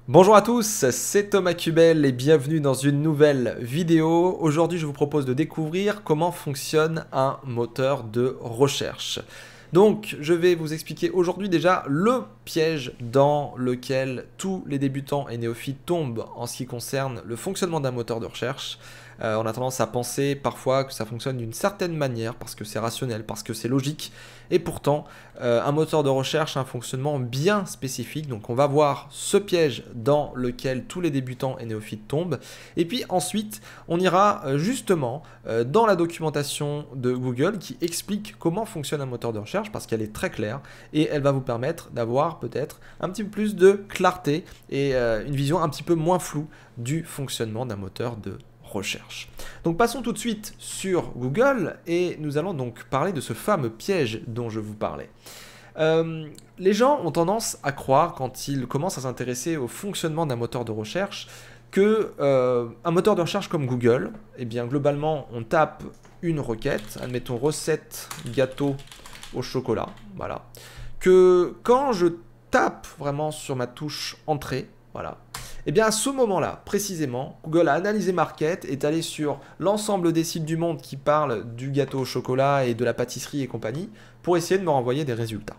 Bonjour à tous, c'est Thomas Cubel et bienvenue dans une nouvelle vidéo. Aujourd'hui, je vous propose de découvrir comment fonctionne un moteur de recherche. Donc, je vais vous expliquer aujourd'hui déjà le piège dans lequel tous les débutants et néophytes tombent en ce qui concerne le fonctionnement d'un moteur de recherche. On a tendance à penser parfois que ça fonctionne d'une certaine manière parce que c'est rationnel, parce que c'est logique. Et pourtant, un moteur de recherche a un fonctionnement bien spécifique. Donc on va voir ce piège dans lequel tous les débutants et néophytes tombent. Et puis ensuite, on ira justement dans la documentation de Google qui explique comment fonctionne un moteur de recherche parce qu'elle est très claire et elle va vous permettre d'avoir peut-être un petit peu plus de clarté et une vision un petit peu moins floue du fonctionnement d'un moteur de recherche. Donc passons tout de suite sur Google et nous allons donc parler de ce fameux piège dont je vous parlais. Les gens ont tendance à croire quand ils commencent à s'intéresser au fonctionnement d'un moteur de recherche que un moteur de recherche comme Google, eh bien globalement on tape une requête, admettons recette gâteau au chocolat, voilà, que quand je tape vraiment sur ma touche entrée, voilà, et bien à ce moment-là, précisément, Google a analysé ma requête, est allé sur l'ensemble des sites du monde qui parlent du gâteau au chocolat et de la pâtisserie et compagnie, pour essayer de me renvoyer des résultats.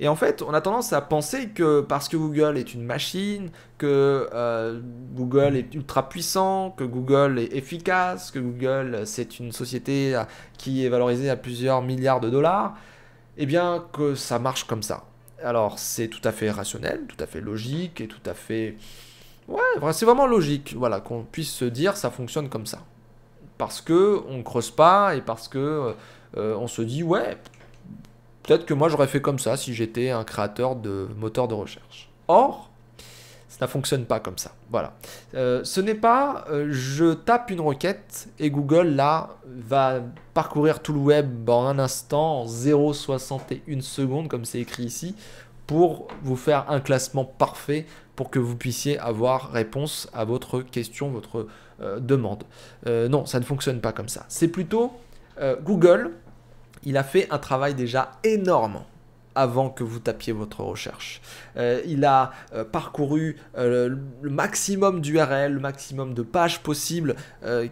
Et en fait, on a tendance à penser que parce que Google est une machine, que Google est ultra puissant, que Google est efficace, que Google c'est une société qui est valorisée à plusieurs milliards de dollars, eh bien que ça marche comme ça. Alors c'est tout à fait rationnel, tout à fait logique et tout à fait... Ouais, c'est vraiment logique, voilà, qu'on puisse se dire ça fonctionne comme ça. Parce que on creuse pas et parce que on se dit ouais, peut-être que moi j'aurais fait comme ça si j'étais un créateur de moteur de recherche. Or, ça ne fonctionne pas comme ça. Voilà. Ce n'est pas je tape une requête et Google là va parcourir tout le web en un instant, en 0,61 secondes, comme c'est écrit ici, pour vous faire un classement parfait pour que vous puissiez avoir réponse à votre question, votre demande. Non, ça ne fonctionne pas comme ça. C'est plutôt Google, il a fait un travail déjà énorme avant que vous tapiez votre recherche. Il a parcouru le maximum d'URL, le maximum de pages possibles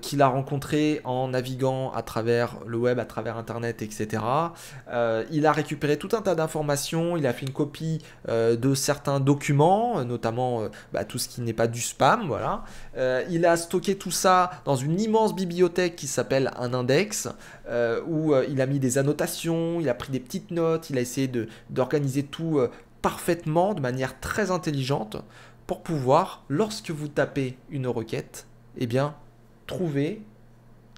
qu'il a rencontrées en naviguant à travers le web, à travers Internet, etc. Il a récupéré tout un tas d'informations, il a fait une copie de certains documents, notamment tout ce qui n'est pas du spam, voilà. Il a stocké tout ça dans une immense bibliothèque qui s'appelle un index, où il a mis des annotations, il a pris des petites notes, il a essayé d'organiser tout parfaitement, de manière très intelligente, pour pouvoir, lorsque vous tapez une requête, eh bien, trouver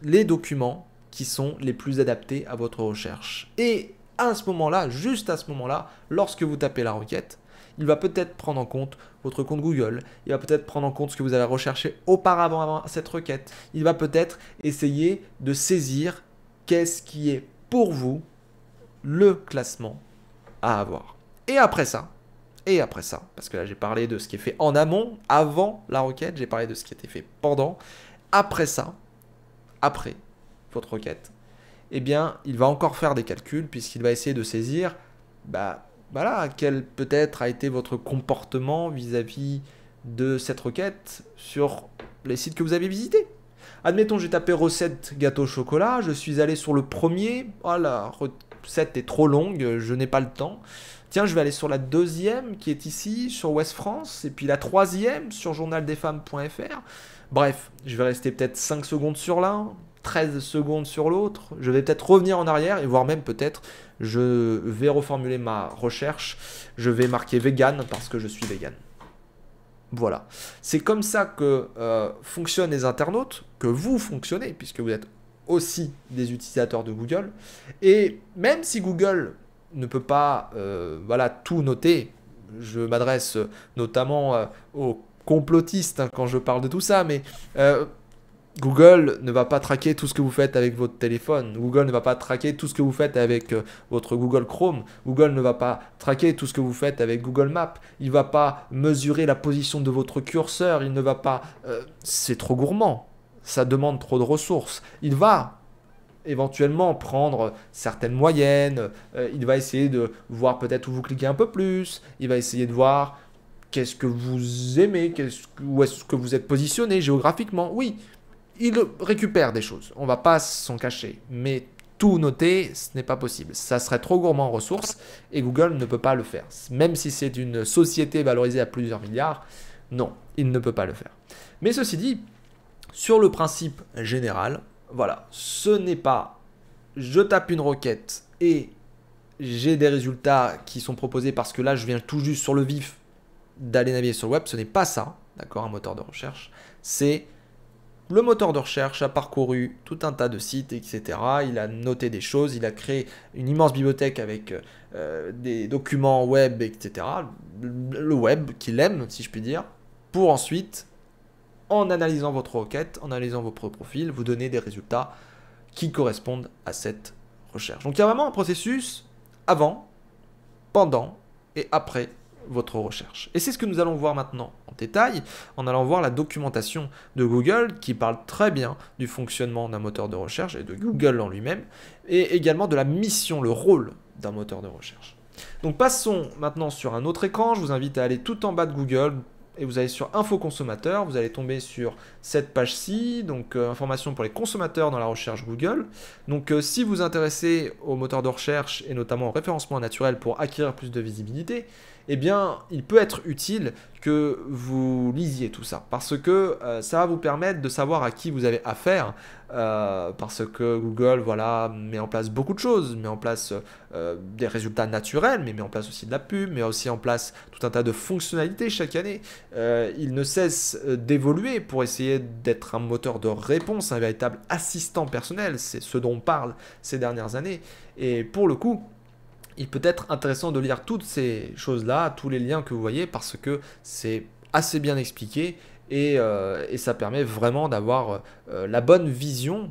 les documents qui sont les plus adaptés à votre recherche. Et à ce moment-là, juste à ce moment-là, lorsque vous tapez la requête, il va peut-être prendre en compte votre compte Google, il va peut-être prendre en compte ce que vous avez recherché auparavant avant cette requête, il va peut-être essayer de saisir qu'est-ce qui est pour vous le classement à avoir. Et après ça, parce que là j'ai parlé de ce qui est fait en amont, avant la requête, j'ai parlé de ce qui a été fait pendant, après ça, après votre requête, eh bien il va encore faire des calculs puisqu'il va essayer de saisir, voilà, quel peut-être a été votre comportement vis-à-vis de cette requête sur les sites que vous avez visités. Admettons, j'ai tapé recette gâteau au chocolat, je suis allé sur le premier, oh la recette est trop longue, je n'ai pas le temps. Tiens, je vais aller sur la deuxième qui est ici, sur Ouest France, et puis la troisième sur journaldesfemmes.fr. Bref, je vais rester peut-être 5 secondes sur l'un, 13 secondes sur l'autre, je vais peut-être revenir en arrière, et voire même peut-être, je vais reformuler ma recherche, je vais marquer vegan parce que je suis vegan. Voilà. C'est comme ça que fonctionnent les internautes, que vous fonctionnez, puisque vous êtes aussi des utilisateurs de Google. Et même si Google ne peut pas voilà, tout noter, je m'adresse notamment aux complotistes quand je parle de tout ça, mais Google ne va pas traquer tout ce que vous faites avec votre téléphone. Google ne va pas traquer tout ce que vous faites avec votre Google Chrome. Google ne va pas traquer tout ce que vous faites avec Google Maps. Il ne va pas mesurer la position de votre curseur. Il ne va pas... c'est trop gourmand. Ça demande trop de ressources. Il va éventuellement prendre certaines moyennes. Il va essayer de voir peut-être où vous cliquez un peu plus. Il va essayer de voir qu'est-ce que vous aimez, où est-ce que vous êtes positionné géographiquement. Oui, il récupère des choses, on ne va pas s'en cacher, mais tout noter, ce n'est pas possible. Ça serait trop gourmand en ressources et Google ne peut pas le faire. Même si c'est une société valorisée à plusieurs milliards, non, il ne peut pas le faire. Mais ceci dit, sur le principe général, voilà, ce n'est pas je tape une requête et j'ai des résultats qui sont proposés parce que là je viens tout juste sur le vif d'aller naviguer sur le web, ce n'est pas ça, d'accord, un moteur de recherche, c'est le moteur de recherche a parcouru tout un tas de sites, etc. Il a noté des choses, il a créé une immense bibliothèque avec des documents web, etc. Le web qu'il aime, si je puis dire, pour ensuite, en analysant votre requête, en analysant vos profils, vous donner des résultats qui correspondent à cette recherche. Donc il y a vraiment un processus avant, pendant et après votre recherche. Et c'est ce que nous allons voir maintenant en détail, en allant voir la documentation de Google qui parle très bien du fonctionnement d'un moteur de recherche et de Google en lui-même, et également de la mission, le rôle d'un moteur de recherche. Donc passons maintenant sur un autre écran, je vous invite à aller tout en bas de Google, et vous allez sur Info consommateur, vous allez tomber sur cette page-ci, donc information pour les consommateurs dans la recherche Google. Donc si vous vous intéressez au moteur de recherche et notamment au référencement naturel pour acquérir plus de visibilité, eh bien il peut être utile que vous lisiez tout ça, parce que ça va vous permettre de savoir à qui vous avez affaire, parce que Google voilà, met en place beaucoup de choses, met en place des résultats naturels, mais met en place aussi de la pub, met aussi en place tout un tas de fonctionnalités chaque année. Il ne cesse d'évoluer pour essayer d'être un moteur de réponse, un véritable assistant personnel, c'est ce dont on parle ces dernières années, et pour le coup, il peut être intéressant de lire toutes ces choses-là, tous les liens que vous voyez, parce que c'est assez bien expliqué et ça permet vraiment d'avoir la bonne vision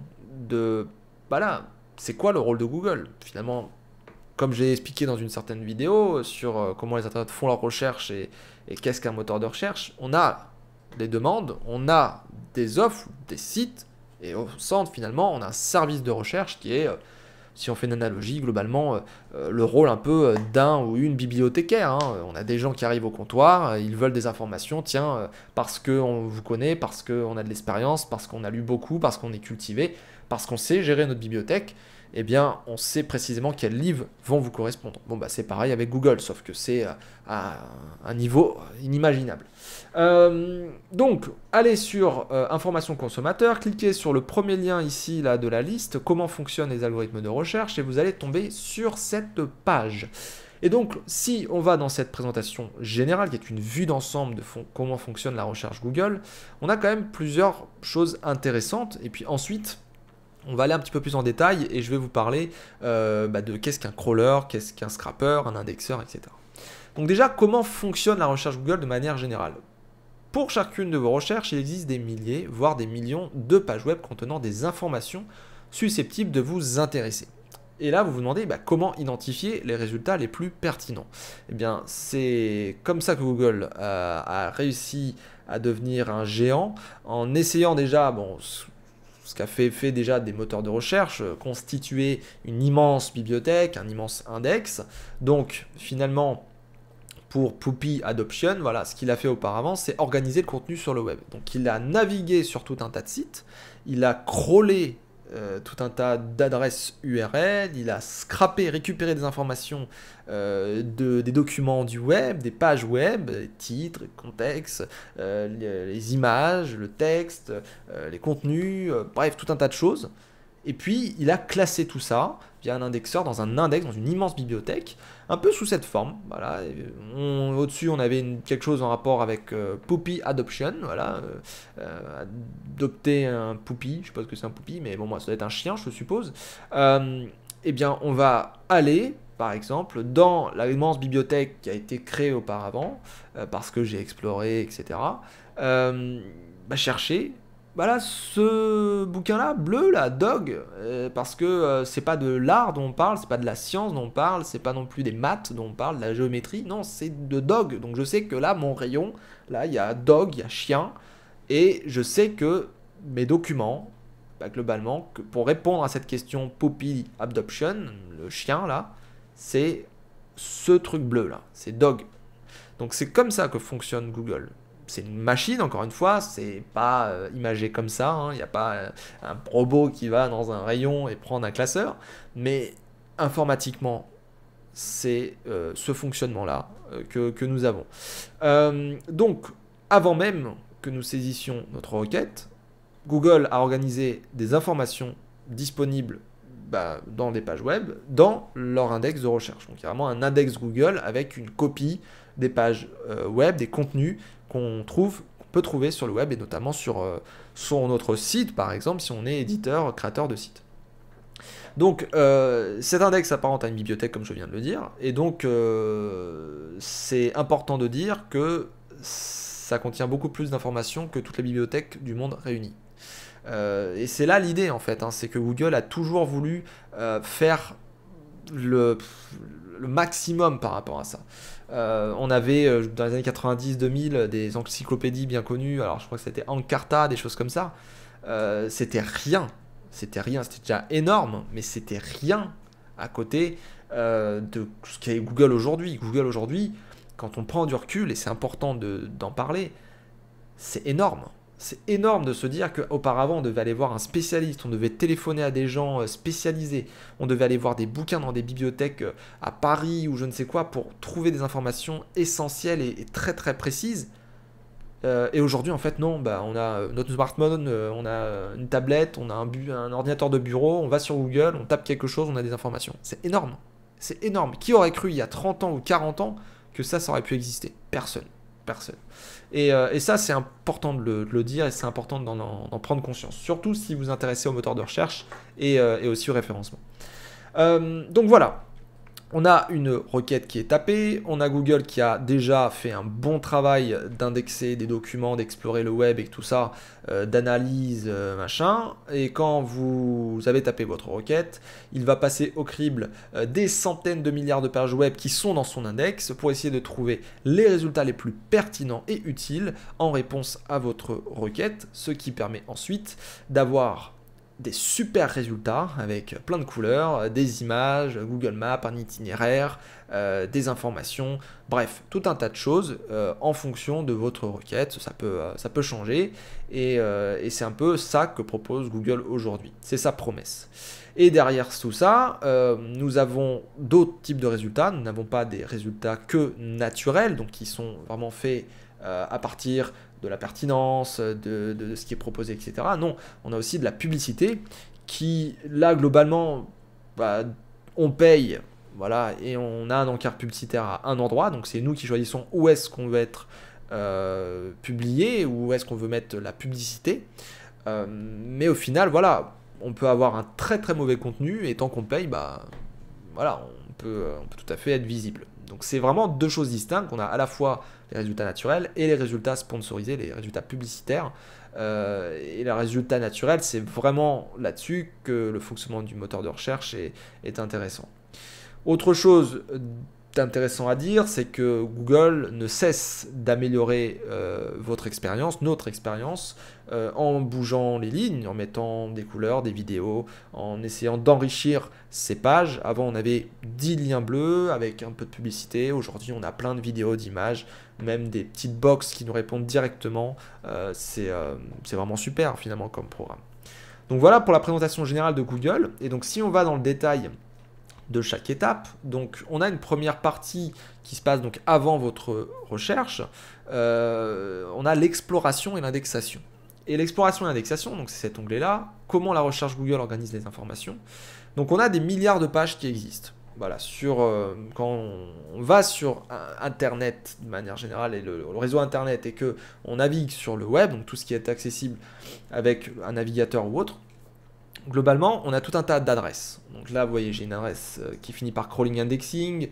de, voilà, c'est quoi le rôle de Google finalement. Comme j'ai expliqué dans une certaine vidéo sur comment les internautes font leurs recherches et qu'est-ce qu'un moteur de recherche, on a des demandes, on a des offres, des sites, et au centre finalement on a un service de recherche qui est si on fait une analogie, globalement, le rôle un peu d'un ou une bibliothécaire. Hein. On a des gens qui arrivent au comptoir, ils veulent des informations, tiens, parce qu'on vous connaît, parce qu'on a de l'expérience, parce qu'on a lu beaucoup, parce qu'on est cultivé, parce qu'on sait gérer notre bibliothèque, eh bien, on sait précisément quels livres vont vous correspondre. Bon, bah, c'est pareil avec Google, sauf que c'est à un niveau inimaginable. Donc, allez sur Information consommateur, cliquez sur le premier lien ici là, de la liste, comment fonctionnent les algorithmes de recherche, et vous allez tomber sur cette page. Et donc, si on va dans cette présentation générale, qui est une vue d'ensemble de comment fonctionne la recherche Google, on a quand même plusieurs choses intéressantes, et puis ensuite, on va aller un petit peu plus en détail et je vais vous parler de qu'est-ce qu'un crawler, qu'est-ce qu'un scrapper, un indexeur, etc. Donc déjà, comment fonctionne la recherche Google de manière générale? Pour chacune de vos recherches, il existe des milliers, voire des millions de pages web contenant des informations susceptibles de vous intéresser. Et là, vous vous demandez comment identifier les résultats les plus pertinents. Eh bien, c'est comme ça que Google a réussi à devenir un géant en essayant déjà, ce qu'a fait déjà des moteurs de recherche, constituer une immense bibliothèque, un immense index. Donc finalement, pour Puppy Adoption, voilà, ce qu'il a fait auparavant, c'est organiser le contenu sur le web. Donc il a navigué sur tout un tas de sites, il a crawlé tout un tas d'adresses URL, il a scrappé, récupéré des informations des documents du web, des pages web, les titres, les contextes, les images, le texte, les contenus, bref, tout un tas de choses. Et puis, il a classé tout ça via un indexeur dans un index, dans une immense bibliothèque, un peu sous cette forme. Voilà. Au-dessus, on avait quelque chose en rapport avec Puppy Adoption, voilà, adopter un Puppy, je ne sais pas ce que c'est un Puppy, mais bon, moi, ça doit être un chien, je suppose. Eh bien, on va aller, par exemple, dans l'immense bibliothèque qui a été créée auparavant, parce que j'ai exploré, etc., chercher. Voilà, ce bouquin-là, bleu, là, Dog, parce que c'est pas de l'art dont on parle, c'est pas de la science dont on parle, c'est pas non plus des maths dont on parle, de la géométrie, non, c'est de Dog. Donc je sais que là, mon rayon, là, il y a Dog, il y a chien, et je sais que mes documents, globalement, que pour répondre à cette question Puppy Adoption, le chien, là, c'est ce truc bleu, là, c'est Dog. Donc c'est comme ça que fonctionne Google. C'est une machine, encore une fois, c'est pas imagé comme ça, hein. Il n'y a pas un robot qui va dans un rayon et prendre un classeur, mais informatiquement, c'est ce fonctionnement-là que nous avons. Donc, avant même que nous saisissions notre requête, Google a organisé des informations disponibles dans des pages web, dans leur index de recherche. Donc il y a vraiment un index Google avec une copie des pages web, des contenus qu'on peut trouver sur le web et notamment sur notre site, par exemple, si on est éditeur, créateur de site. Donc cet index s'apparente à une bibliothèque, comme je viens de le dire, et donc c'est important de dire que ça contient beaucoup plus d'informations que toutes les bibliothèques du monde réunies. Et c'est là l'idée en fait, hein, c'est que Google a toujours voulu faire le maximum par rapport à ça. On avait dans les années 90-2000 des encyclopédies bien connues, alors je crois que c'était Encarta, des choses comme ça. C'était rien, c'était déjà énorme, mais c'était rien à côté de ce qu'est Google aujourd'hui. Google aujourd'hui, quand on prend du recul, et c'est important d'en parler, c'est énorme. C'est énorme de se dire qu'auparavant, on devait aller voir un spécialiste, on devait téléphoner à des gens spécialisés, on devait aller voir des bouquins dans des bibliothèques à Paris ou je ne sais quoi pour trouver des informations essentielles et très très précises. Et aujourd'hui, en fait, non, on a notre smartphone, on a une tablette, on a un ordinateur de bureau, on va sur Google, on tape quelque chose, on a des informations. C'est énorme. C'est énorme. Qui aurait cru il y a 30 ans ou 40 ans que ça aurait pu exister? Personne. Personne. Et ça, c'est important de le dire et c'est important d'en prendre conscience. Surtout si vous vous intéressez aux moteurs de recherche et aussi au référencement. Donc voilà. On a une requête qui est tapée, on a Google qui a déjà fait un bon travail d'indexer des documents, d'explorer le web et tout ça, d'analyse, machin. Et quand vous avez tapé votre requête, il va passer au crible des centaines de milliards de pages web qui sont dans son index pour essayer de trouver les résultats les plus pertinents et utiles en réponse à votre requête, ce qui permet ensuite d'avoir des super résultats avec plein de couleurs, des images, Google Maps, un itinéraire, des informations, bref, tout un tas de choses en fonction de votre requête. Ça peut changer et c'est un peu ça que propose Google aujourd'hui. C'est sa promesse. Et derrière tout ça, nous avons d'autres types de résultats. Nous n'avons pas des résultats que naturels, donc qui sont vraiment faits à partir de la pertinence, de ce qui est proposé, etc. Non, on a aussi de la publicité qui, là, globalement, on paye, voilà, et on a un encart publicitaire à un endroit, donc c'est nous qui choisissons où est-ce qu'on veut être publié, où est-ce qu'on veut mettre la publicité. Mais au final, voilà, on peut avoir un très très mauvais contenu, et tant qu'on paye, voilà, on peut tout à fait être visible. Donc c'est vraiment deux choses distinctes. On a à la fois les résultats naturels et les résultats sponsorisés, les résultats publicitaires. Et les résultats naturels, c'est vraiment là-dessus que le fonctionnement du moteur de recherche est intéressant. Autre chose d'intéressant à dire, c'est que Google ne cesse d'améliorer votre expérience, notre expérience, en bougeant les lignes, en mettant des couleurs, des vidéos, en essayant d'enrichir ces pages. Avant, on avait 10 liens bleus avec un peu de publicité. Aujourd'hui, on a plein de vidéos, d'images, même des petites box qui nous répondent directement. C'est vraiment super, finalement, comme programme. Donc voilà pour la présentation générale de Google. Et donc, si on va dans le détail de chaque étape. Donc on a une première partie qui se passe donc avant votre recherche. On a l'exploration et l'indexation. Et l'exploration et l'indexation, donc c'est cet onglet-là. Comment la recherche Google organise les informations. Donc on a des milliards de pages qui existent. Voilà, quand on va sur Internet de manière générale et le réseau Internet et que on navigue sur le web, donc tout ce qui est accessible avec un navigateur ou autre, globalement, on a tout un tas d'adresses. Donc là, vous voyez, j'ai une adresse qui finit par crawling indexing.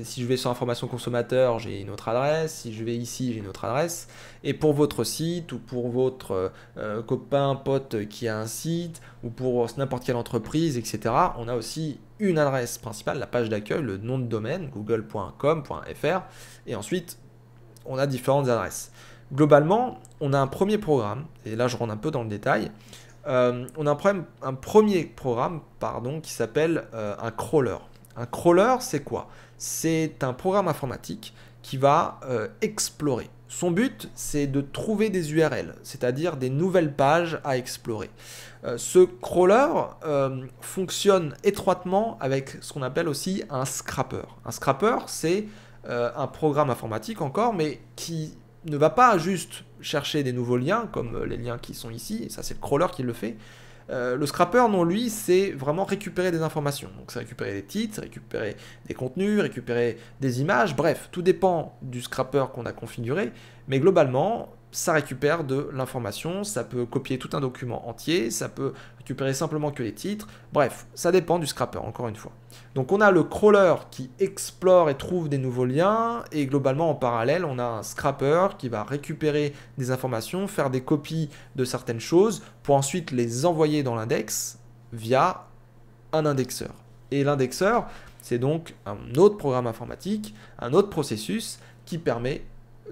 Si je vais sur information consommateur, j'ai une autre adresse. Si je vais ici, j'ai une autre adresse. Et pour votre site ou pour votre copain, pote qui a un site ou pour n'importe quelle entreprise, etc., on a aussi une adresse principale, la page d'accueil, le nom de domaine, google.com.fr. Et ensuite, on a différentes adresses. Globalement, on a un premier programme, et là, je rentre un peu dans le détail. On a un premier programme qui s'appelle un crawler. Un crawler, c'est quoi? C'est un programme informatique qui va explorer. Son but, c'est de trouver des URL, c'est-à-dire des nouvelles pages à explorer. Ce crawler fonctionne étroitement avec ce qu'on appelle aussi un scrapper. Un scrapper, c'est un programme informatique encore, mais qui ne va pas juste chercher des nouveaux liens, comme les liens qui sont ici, et ça c'est le crawler qui le fait. Le scrapper, non, lui, c'est vraiment récupérer des informations. Donc c'est récupérer des titres, récupérer des contenus, récupérer des images, bref, tout dépend du scrapper qu'on a configuré, mais globalement, ça récupère de l'information, ça peut copier tout un document entier, ça peut récupérer simplement que les titres, bref, ça dépend du scrapper, encore une fois. Donc on a le crawler qui explore et trouve des nouveaux liens, et globalement en parallèle, on a un scrapper qui va récupérer des informations, faire des copies de certaines choses, pour ensuite les envoyer dans l'index via un indexeur. Et l'indexeur, c'est donc un autre programme informatique, un autre processus qui permet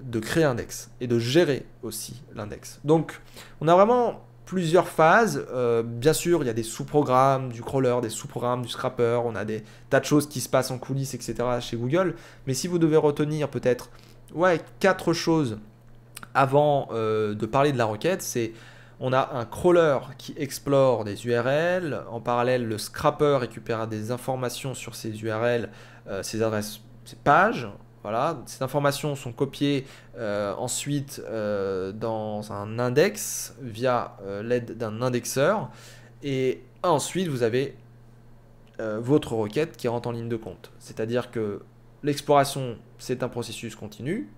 de créer un index et de gérer aussi l'index. Donc on a vraiment plusieurs phases. Bien sûr, il y a des sous-programmes du crawler, des sous-programmes du scrapper, on a des tas de choses qui se passent en coulisses, etc. chez Google. Mais si vous devez retenir peut-être 4 choses avant de parler de la requête, c'est on a un crawler qui explore des URL. En parallèle, le scrapper récupère des informations sur ces URL, ces adresses, ces pages. Voilà, ces informations sont copiées ensuite dans un index via l'aide d'un indexeur. Et ensuite, vous avez votre requête qui rentre en ligne de compte. C'est-à-dire que l'exploration, c'est un processus continu.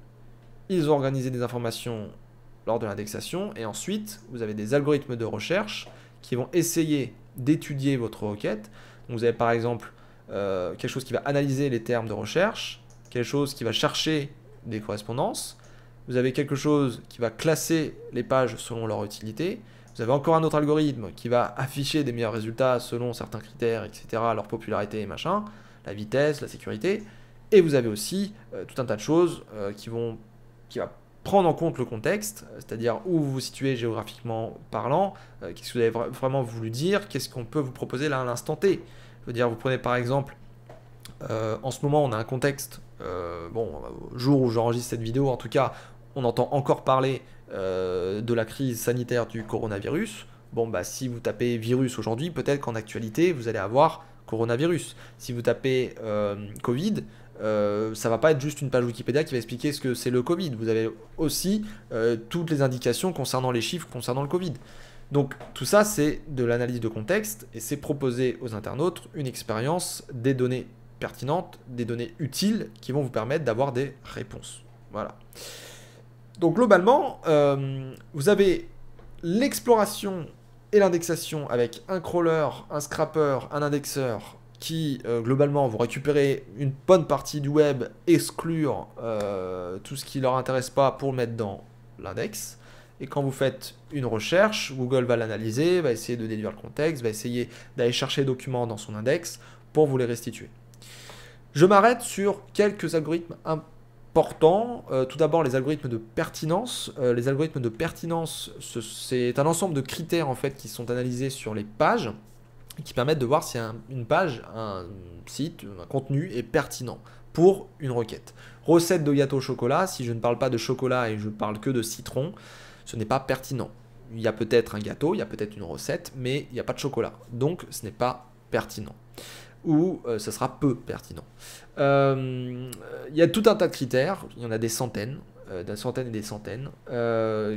Ils ont organisé des informations lors de l'indexation. Et ensuite, vous avez des algorithmes de recherche qui vont essayer d'étudier votre requête. Donc, vous avez par exemple quelque chose qui va analyser les termes de recherche, quelque chose qui va chercher des correspondances, vous avez quelque chose qui va classer les pages selon leur utilité, vous avez encore un autre algorithme qui va afficher des meilleurs résultats selon certains critères, etc., leur popularité et machin, la vitesse, la sécurité, et vous avez aussi tout un tas de choses qui va prendre en compte le contexte, c'est-à-dire où vous vous situez géographiquement parlant, qu'est-ce que vous avez vraiment voulu dire, qu'est-ce qu'on peut vous proposer là à l'instant T. Je veux dire, vous prenez par exemple, en ce moment on a un contexte, au jour où j'enregistre cette vidéo, en tout cas, on entend encore parler de la crise sanitaire du coronavirus. Bon, bah, si vous tapez virus aujourd'hui, peut-être qu'en actualité, vous allez avoir coronavirus. Si vous tapez Covid, ça va pas être juste une page Wikipédia qui va expliquer ce que c'est le Covid. Vous avez aussi toutes les indications concernant les chiffres concernant le Covid. Donc tout ça, c'est de l'analyse de contexte et c'est proposer aux internautes une expérience des données pertinentes, des données utiles qui vont vous permettre d'avoir des réponses. Voilà. Donc globalement, vous avez l'exploration et l'indexation avec un crawler, un scrapper, un indexeur qui globalement vont récupérer une bonne partie du web, exclure tout ce qui ne leur intéresse pas pour le mettre dans l'index. Et quand vous faites une recherche, Google va l'analyser, va essayer de déduire le contexte, va essayer d'aller chercher les documents dans son index pour vous les restituer. Je m'arrête sur quelques algorithmes importants. Tout d'abord, les algorithmes de pertinence. Les algorithmes de pertinence, c'est un ensemble de critères en fait qui sont analysés sur les pages et qui permettent de voir si une page, un site, un contenu est pertinent pour une requête. Recette de gâteau au chocolat, si je ne parle pas de chocolat et je parle que de citron, ce n'est pas pertinent. Il y a peut-être un gâteau, il y a peut-être une recette, mais il n'y a pas de chocolat. Donc, ce n'est pas pertinent. Ou ça sera peu pertinent. Il y a tout un tas de critères, il y en a des centaines et des centaines,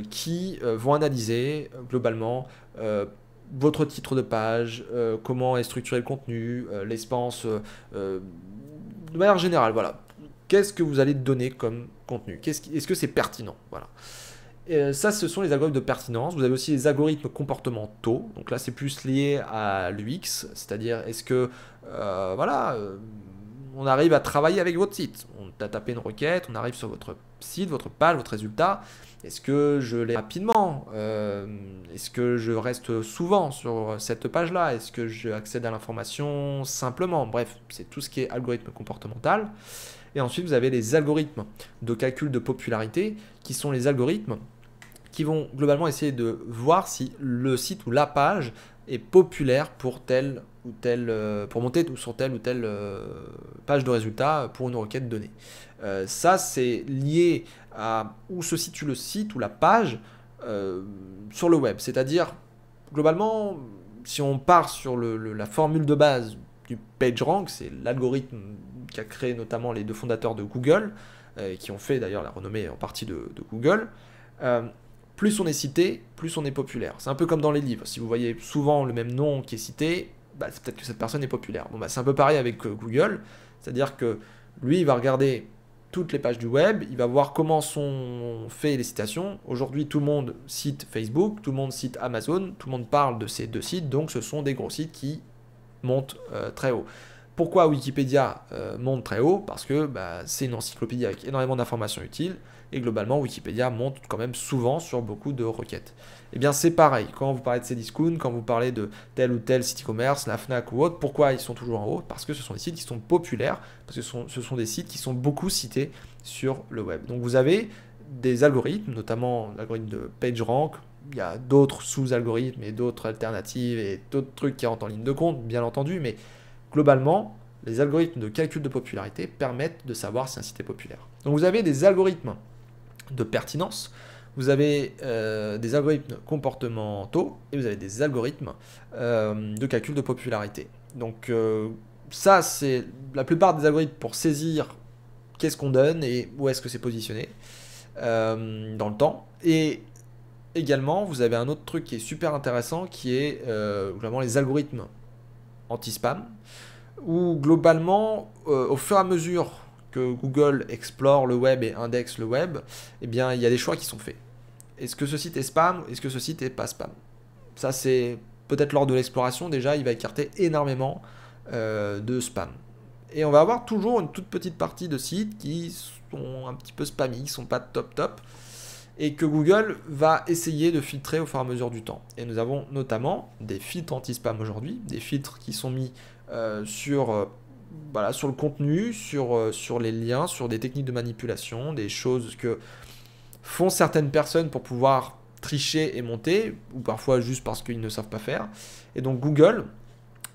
qui vont analyser globalement votre titre de page, comment est structuré le contenu, l'espace, de manière générale, voilà. Qu'est-ce que vous allez donner comme contenu? Est-ce que c'est pertinent? Voilà. Ça, ce sont les algorithmes de pertinence. Vous avez aussi les algorithmes comportementaux. Donc là, c'est plus lié à l'UX, c'est-à-dire est-ce que, on arrive à travailler avec votre site. On a tapé une requête, on arrive sur votre site, votre page, votre résultat. Est-ce que je l'ai rapidement? Est-ce que je reste souvent sur cette page-là? Est-ce que je accède à l'information simplement? Bref, c'est tout ce qui est algorithme comportemental. Et ensuite, vous avez les algorithmes de calcul de popularité, qui sont les algorithmes qui vont globalement essayer de voir si le site ou la page est populaire pour telle ou telle, pour monter sur telle ou telle page de résultats pour une requête donnée. Ça, c'est lié à où se situe le site ou la page sur le web. C'est-à-dire, globalement, si on part sur la formule de base du PageRank, c'est l'algorithme qu'a créé notamment les deux fondateurs de Google, qui ont fait d'ailleurs la renommée en partie de Google. Plus on est cité, plus on est populaire. C'est un peu comme dans les livres. Si vous voyez souvent le même nom qui est cité, bah, c'est peut-être que cette personne est populaire. Bon, bah, c'est un peu pareil avec Google, c'est-à-dire que lui, il va regarder toutes les pages du web, il va voir comment sont faites les citations. Aujourd'hui, tout le monde cite Facebook, tout le monde cite Amazon, tout le monde parle de ces deux sites, donc ce sont des gros sites qui montent très haut. Pourquoi Wikipédia monte très haut? Parce que bah, c'est une encyclopédie avec énormément d'informations utiles, et globalement, Wikipédia monte quand même souvent sur beaucoup de requêtes. Eh bien, c'est pareil, quand vous parlez de Cdiscount, quand vous parlez de tel ou tel site e-commerce, la Fnac ou autre, pourquoi ils sont toujours en haut? Parce que ce sont des sites qui sont populaires, parce que ce sont des sites qui sont beaucoup cités sur le web. Donc vous avez des algorithmes, notamment l'algorithme de PageRank, il y a d'autres sous-algorithmes et d'autres alternatives et d'autres trucs qui rentrent en ligne de compte, bien entendu, mais globalement, les algorithmes de calcul de popularité permettent de savoir si un site est populaire. Donc vous avez des algorithmes de pertinence, vous avez des algorithmes comportementaux et vous avez des algorithmes de calcul de popularité. Donc ça, c'est la plupart des algorithmes pour saisir qu'est-ce qu'on donne et où est-ce que c'est positionné dans le temps. Et également, vous avez un autre truc qui est super intéressant qui est globalement les algorithmes anti-spam, où globalement, au fur et à mesure que Google explore le web et indexe le web, eh bien, il y a des choix qui sont faits. Est-ce que ce site est spam? Est-ce que ce site est pas spam? Ça, c'est peut-être lors de l'exploration, déjà, il va écarter énormément de spam. Et on va avoir toujours une toute petite partie de sites qui sont un petit peu spammy, qui ne sont pas top, et que Google va essayer de filtrer au fur et à mesure du temps. Et nous avons notamment des filtres anti-spam aujourd'hui, des filtres qui sont mis sur le contenu, sur les liens, sur des techniques de manipulation, des choses que font certaines personnes pour pouvoir tricher et monter, ou parfois juste parce qu'ils ne savent pas faire. Et donc Google,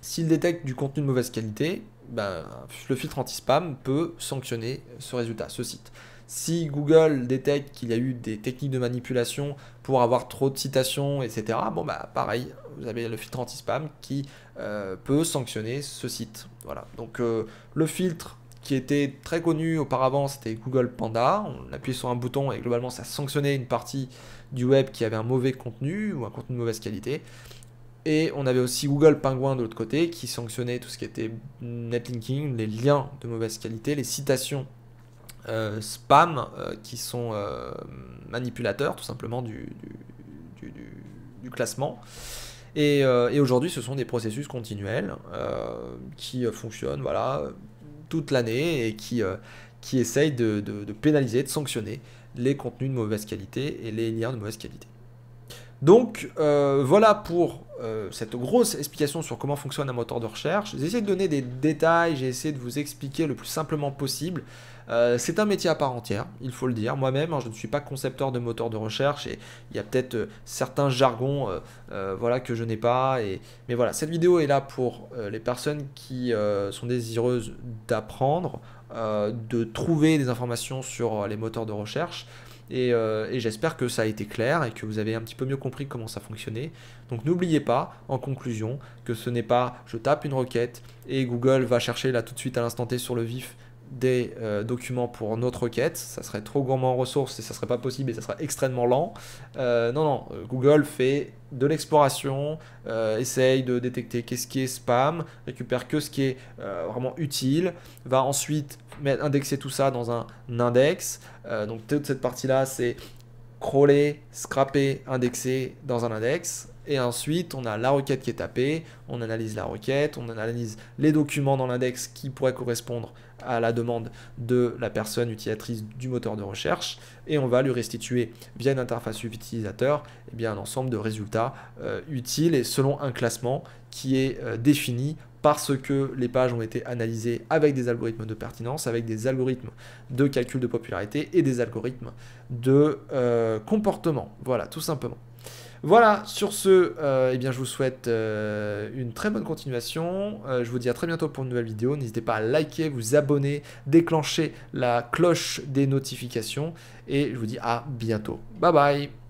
s'il détecte du contenu de mauvaise qualité, ben, le filtre anti-spam peut sanctionner ce résultat, ce site. Si Google détecte qu'il y a eu des techniques de manipulation pour avoir trop de citations, etc., bon bah pareil, vous avez le filtre anti-spam qui peut sanctionner ce site. Voilà. Donc le filtre qui était très connu auparavant, c'était Google Panda. On appuyait sur un bouton et globalement ça sanctionnait une partie du web qui avait un mauvais contenu ou un contenu de mauvaise qualité. Et on avait aussi Google Penguin de l'autre côté qui sanctionnait tout ce qui était netlinking, les liens de mauvaise qualité, les citations spam qui sont manipulateurs tout simplement du classement. Et aujourd'hui, ce sont des processus continuels qui fonctionnent voilà, toute l'année et qui essayent de pénaliser, de sanctionner les contenus de mauvaise qualité et les liens de mauvaise qualité. Donc voilà pour cette grosse explication sur comment fonctionne un moteur de recherche. J'ai essayé de donner des détails, j'ai essayé de vous expliquer le plus simplement possible. C'est un métier à part entière, il faut le dire. Moi-même, je ne suis pas concepteur de moteur de recherche et il y a peut-être certains jargons voilà, que je n'ai pas. Mais voilà, cette vidéo est là pour les personnes qui sont désireuses d'apprendre, de trouver des informations sur les moteurs de recherche. Et j'espère que ça a été clair et que vous avez un petit peu mieux compris comment ça fonctionnait. Donc n'oubliez pas, en conclusion, que ce n'est pas je tape une requête et Google va chercher là tout de suite à l'instant T sur le vif des documents pour notre requête. Ça serait trop gourmand en ressources et ça serait pas possible et ça serait extrêmement lent. Non, Google fait de l'exploration, essaye de détecter qu'est-ce qui est spam, récupère que ce qui est vraiment utile, va ensuite indexer tout ça dans un index. Donc toute cette partie-là, c'est crawler, scraper, indexer dans un index. Et ensuite, on a la requête qui est tapée, on analyse la requête, on analyse les documents dans l'index qui pourraient correspondre à la demande de la personne utilisatrice du moteur de recherche, et on va lui restituer via une interface utilisateur eh bien, un ensemble de résultats utiles et selon un classement qui est défini parce que les pages ont été analysées avec des algorithmes de pertinence, avec des algorithmes de calcul de popularité et des algorithmes de comportement. Voilà, tout simplement. Voilà, sur ce, eh bien, je vous souhaite une très bonne continuation. Je vous dis à très bientôt pour une nouvelle vidéo. N'hésitez pas à liker, vous abonner, déclencher la cloche des notifications. Et je vous dis à bientôt. Bye bye.